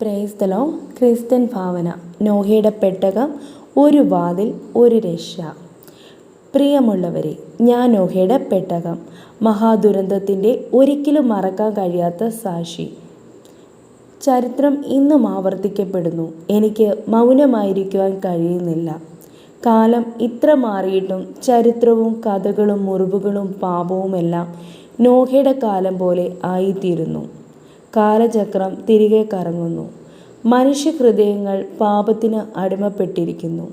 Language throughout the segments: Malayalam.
Praise the Lord. ക്രിസ്ത്യൻ ഭാവന. നോഹയുടെ പെട്ടകം, ഒരു വാതിൽ, ഒരു രക്ഷ. പ്രിയമുള്ളവരെ, ഞാൻ നോഹയുടെ പെട്ടകം, മഹാദുരന്തത്തിൻ്റെ ഒരിക്കലും മറക്കാൻ കഴിയാത്ത സാക്ഷി. ചരിത്രം ഇന്നും ആവർത്തിക്കപ്പെടുന്നു. എനിക്ക് മൗനമായിരിക്കുവാൻ കഴിയുന്നില്ല. കാലം ഇത്ര മാറിയിട്ടും ചരിത്രവും കഥകളും മുറിവുകളും പാപവുമെല്ലാം നോഹയുടെ കാലം പോലെ ആയിത്തീരുന്നു. കാലചക്രം തിരികെ കറങ്ങുന്നു. മനുഷ്യഹൃദയങ്ങൾ പാപത്തിന് അടിമപ്പെട്ടിരിക്കുന്നു.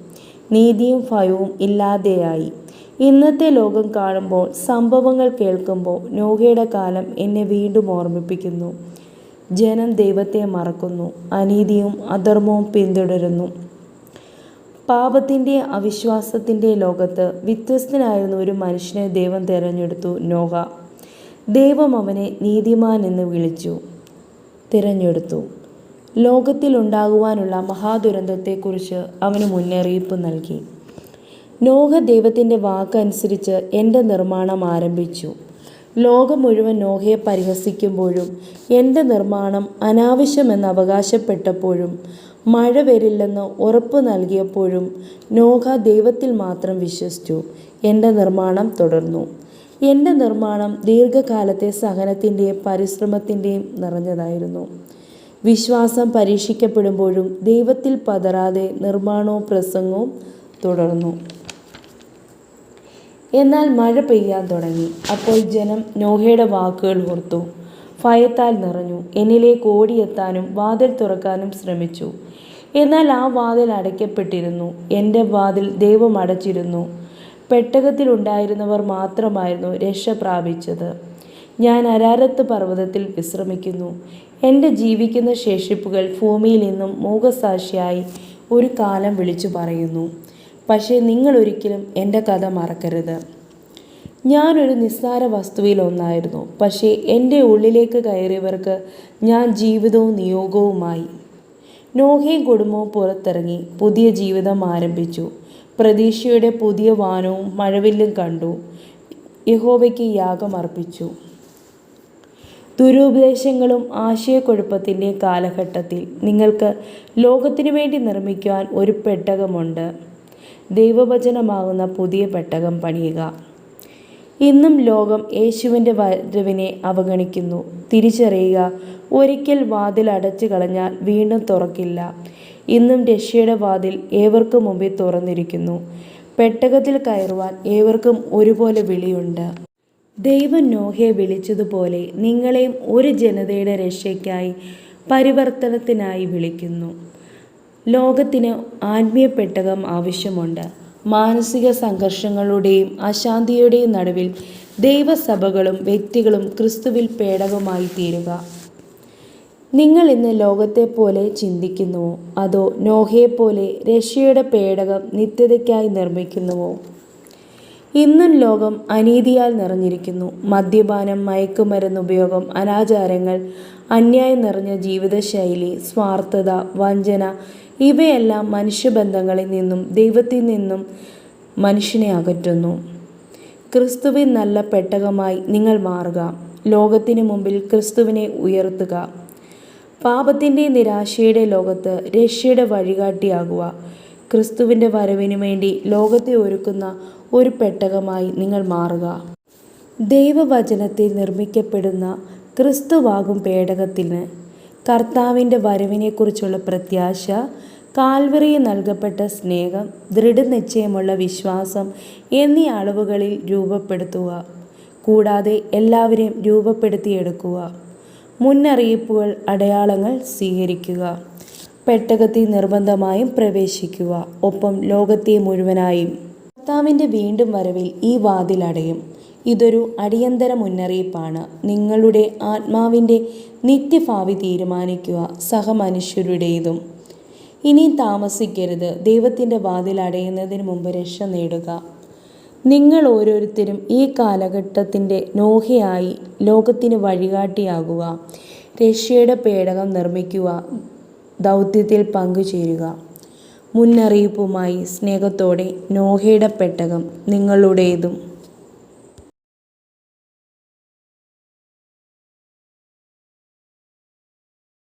നീതിയും ഭയവും ഇല്ലാതെയായി. ഇന്നത്തെ ലോകം കാണുമ്പോൾ, സംഭവങ്ങൾ കേൾക്കുമ്പോൾ നോഹയുടെ കാലം എന്നെ വീണ്ടും ഓർമ്മിപ്പിക്കുന്നു. ജനം ദൈവത്തെ മറക്കുന്നു, അനീതിയും അധർമ്മവും പിന്തുടരുന്നു. പാപത്തിൻ്റെ അവിശ്വാസത്തിൻ്റെ ലോകത്ത് വ്യത്യസ്തനായിരുന്ന ഒരു മനുഷ്യനെ ദൈവം തിരഞ്ഞെടുത്തു, നോഹ. ദൈവം അവനെ നീതിമാൻ എന്ന് തിരഞ്ഞെടുത്തു. ലോകത്തിലുണ്ടാകുവാനുള്ള മഹാദുരന്തത്തെക്കുറിച്ച് അവന് മുന്നറിയിപ്പ് നൽകി. നോഹ ദൈവത്തിൻ്റെ വാക്കനുസരിച്ച് എൻ്റെ നിർമ്മാണം ആരംഭിച്ചു. ലോകം മുഴുവൻ നോഹയെ പരിഹസിക്കുമ്പോഴും, എൻ്റെ നിർമ്മാണം അനാവശ്യമെന്ന് അവകാശപ്പെട്ടപ്പോഴും, മഴ വരില്ലെന്ന് ഉറപ്പ് നൽകിയപ്പോഴും നോഹ ദൈവത്തിൽ മാത്രം വിശ്വസിച്ചു. എൻ്റെ നിർമ്മാണം തുടർന്നു. എൻ്റെ നിർമ്മാണം ദീർഘകാലത്തെ സഹനത്തിൻ്റെയും പരിശ്രമത്തിൻ്റെയും നിറഞ്ഞതായിരുന്നു. വിശ്വാസം പരീക്ഷിക്കപ്പെടുമ്പോഴും ദൈവത്തിൽ പതറാതെ നിർമ്മാണവും പ്രസംഗവും തുടർന്നു. എന്നാൽ മഴ പെയ്യാൻ തുടങ്ങി. അപ്പോൾ ജനം നോഹയുടെ വാക്കുകൾ ഓർത്തു, ഭയത്താൽ നിറഞ്ഞു. എന്നിലേക്ക് ഓടിയെത്താനും വാതിൽ തുറക്കാനും ശ്രമിച്ചു. എന്നാൽ ആ വാതിൽ അടയ്ക്കപ്പെട്ടിരുന്നു. എൻ്റെ വാതിൽ ദൈവം അടച്ചിരുന്നു. പെട്ടകത്തിലുണ്ടായിരുന്നവർ മാത്രമായിരുന്നു രക്ഷ പ്രാപിച്ചത്. ഞാൻ അരാരത്ത് പർവ്വതത്തിൽ വിശ്രമിക്കുന്നു. എൻ്റെ ജീവിക്കുന്ന ശേഷിപ്പുകൾ ഭൂമിയിൽ നിന്നും മൂകസാക്ഷിയായി ഒരു കാലം വിളിച്ചു പറയുന്നു. പക്ഷേ നിങ്ങൾ ഒരിക്കലും എൻ്റെ കഥ മറക്കരുത്. ഞാനൊരു നിസ്സാര വസ്തുവിൽ ഒന്നായിരുന്നു. പക്ഷേ എൻ്റെ ഉള്ളിലേക്ക് കയറിയവർക്ക് ഞാൻ ജീവിതവും നിയോഗവുമായി. നോഹയും കുടുംബവും പുറത്തിറങ്ങി പുതിയ ജീവിതം ആരംഭിച്ചു. പ്രതീക്ഷയുടെ പുതിയ വാനവും മഴവില്ലും കണ്ടു. യഹോവയ്ക്ക് യാഗമർപ്പിച്ചു. ദുരുപദേശങ്ങളും ആശയക്കുഴപ്പത്തിൻ്റെ കാലഘട്ടത്തിൽ നിങ്ങൾക്ക് ലോകത്തിനു വേണ്ടി നിർമ്മിക്കുവാൻ ഒരു പെട്ടകമുണ്ട്. ദൈവവചനമാകുന്ന പുതിയ പെട്ടകം പണിയുക. ഇന്നും ലോകം യേശുവിൻ്റെ വരവിനെ അവഗണിക്കുന്നു. തിരിച്ചറിയുക, ഒരിക്കൽ വാതിൽ അടച്ചു കളഞ്ഞാൽ വീണ്ടും തുറക്കില്ല. ഇന്നും രക്ഷയുടെ വാതിൽ ഏവർക്കും മുമ്പിൽ തുറന്നിരിക്കുന്നു. പെട്ടകത്തിൽ കയറുവാൻ ഏവർക്കും ഒരുപോലെ വിളിയുണ്ട്. ദൈവം നോഹയെ വിളിച്ചതുപോലെ നിങ്ങളെയും ഒരു ജനതയുടെ രക്ഷയ്ക്കായി, പരിവർത്തനത്തിനായി വിളിക്കുന്നു. ലോകത്തിന് ആത്മീയ പെട്ടകം ആവശ്യമുണ്ട്. മാനസിക സംഘർഷങ്ങളുടെയും അശാന്തിയുടെയും നടുവിൽ ദൈവസഭകളും വ്യക്തികളും ക്രിസ്തുവിൽ പേടകമായി തീരുക. നിങ്ങൾ ഇന്ന് ലോകത്തെപ്പോലെ ചിന്തിക്കുന്നുവോ, അതോ നോഹയെപ്പോലെ രക്ഷയുടെ പേടകം നിത്യതയ്ക്കായി നിർമ്മിക്കുന്നുവോ? ഇന്നും ലോകം അനീതിയാൽ നിറഞ്ഞിരിക്കുന്നു. മദ്യപാനം, മയക്കുമരുന്ന് ഉപയോഗം, അനാചാരങ്ങൾ, അന്യായം നിറഞ്ഞ ജീവിതശൈലി, സ്വാർത്ഥത, വഞ്ചന, ഇവയെല്ലാം മനുഷ്യബന്ധങ്ങളിൽ നിന്നും ദൈവത്തിൽ നിന്നും മനുഷ്യനെ അകറ്റുന്നു. ക്രിസ്തുവിൻ നല്ല പെട്ടകമായി നിങ്ങൾ മാറുക. ലോകത്തിന് മുമ്പിൽ ക്രിസ്തുവിനെ ഉയർത്തുക. പാപത്തിൻ്റെ നിരാശയുടെ ലോകത്ത് രക്ഷയുടെ വഴികാട്ടിയാകുക. ക്രിസ്തുവിൻ്റെ വരവിനു വേണ്ടി ലോകത്തെ ഒരുക്കുന്ന ഒരു പെട്ടകമായി നിങ്ങൾ മാറുക. ദൈവവചനത്തിൽ നിർമ്മിക്കപ്പെടുന്ന ക്രിസ്തുവാകും പേടകത്തിന് കർത്താവിൻ്റെ വരവിനെക്കുറിച്ചുള്ള പ്രത്യാശ, കാൽവറിയിൽ നൽകപ്പെട്ട സ്നേഹം, ദൃഢനിശ്ചയമുള്ള വിശ്വാസം എന്നീ അളവുകളിൽ രൂപപ്പെടുത്തുക. കൂടാതെ എല്ലാവരെയും രൂപപ്പെടുത്തിയെടുക്കുക. മുന്നറിയിപ്പുകൾ, അടയാളങ്ങൾ സ്വീകരിക്കുക. പെട്ടകത്തിൽ നിർബന്ധമായും പ്രവേശിക്കുക. ഒപ്പം ലോകത്തെ മുഴുവനായും. കർത്താവിൻ്റെ വീണ്ടും വരവിൽ ഈ വാതിൽ അടയും. ഇതൊരു അടിയന്തര മുന്നറിയിപ്പാണ്. നിങ്ങളുടെ ആത്മാവിൻ്റെ നിത്യഭാവി തീരുമാനിക്കുക, സഹമനുഷ്യരുടേതും. ഇനിയും താമസിക്കരുത്. ദൈവത്തിൻ്റെ വാതിൽ അടയുന്നതിന് മുമ്പ് രക്ഷ നേടുക. നിങ്ങൾ ഓരോരുത്തരും ഈ കാലഘട്ടത്തിൻ്റെ നോഹയായി ലോകത്തിന് വഴികാട്ടിയാകുക. രക്ഷയുടെ പേടകം നിർമ്മിക്കുക. ദൗത്യത്തിൽ പങ്കുചേരുക. മുന്നറിയിപ്പുമായി സ്നേഹത്തോടെ, നോഹയുടെ പെട്ടകം നിങ്ങളുടേതും.